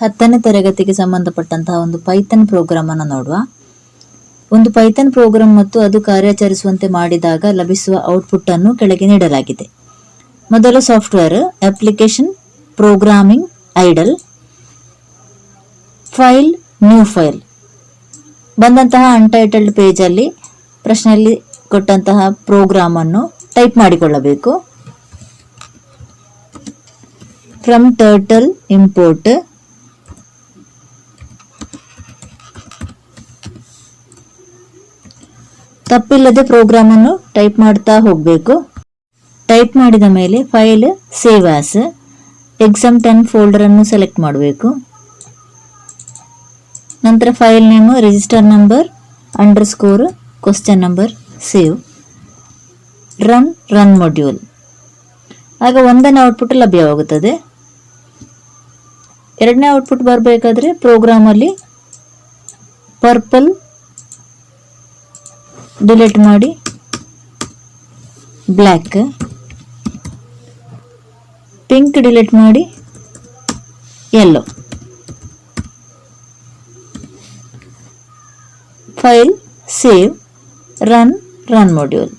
10ನೇ ತರಗತಿಗೆ ಸಂಬಂಧಪಟ್ಟಂತಹ ಒಂದು ಪೈಥಾನ್ ಪ್ರೋಗ್ರಾಮ್ ಅನ್ನು ನೋಡುವ. ಒಂದು ಪೈಥಾನ್ ಪ್ರೋಗ್ರಾಮ್ ಮತ್ತು ಅದು ಕಾರ್ಯಾಚರಿಸುವಂತೆ ಮಾಡಿದಾಗ ಲಭಿಸುವ ಔಟ್ಪುಟ್ ಅನ್ನು ಕೆಳಗೆ ನೀಡಲಾಗಿದೆ. ಮೊದಲು software application programming IDLE file new file. ಬಂದಂತಹ ಅನ್ಟೈಟಲ್ಡ್ ಪೇಜ್ ಅಲ್ಲಿ ಪ್ರಶ್ನೆಯಲ್ಲಿ ಕೊಟ್ಟಂತಹ ಪ್ರೋಗ್ರಾಮ್ ಅನ್ನು ಟೈಪ್ ಮಾಡಿಕೊಳ್ಳಬೇಕು. ಫ್ರಮ್ ಟರ್ಟಲ್ ಇಂಪೋರ್ಟ್ ತಪ್ಪಿಲ್ಲದೆ ಪ್ರೋಗ್ರಾಮ್ ಅನ್ನು ಟೈಪ್ ಮಾಡ್ತಾ ಹೋಗಬೇಕು. ಟೈಪ್ ಮಾಡಿದ ಮೇಲೆ file save as exam10 folder ಅನ್ನು ಸೆಲೆಕ್ಟ್ ಮಾಡಬೇಕು. ನಂತರ file name register number underscore question number save run module. ಆಗ ಒಂದನೇ ಔಟ್ಪುಟ್ ಲಭ್ಯವಾಗುತ್ತದೆ. ಎರಡನೇ ಔಟ್ಪುಟ್ ಬರಬೇಕಾದ್ರೆ ಪ್ರೋಗ್ರಾಮ್ ಅಲ್ಲಿ ಪರ್ಪಲ್ ಡಿಲೀಟ್ ಮಾಡಿ ಬ್ಲ್ಯಾಕ್, ಪಿಂಕ್ ಡಿಲೀಟ್ ಮಾಡಿ yellow. File save run module.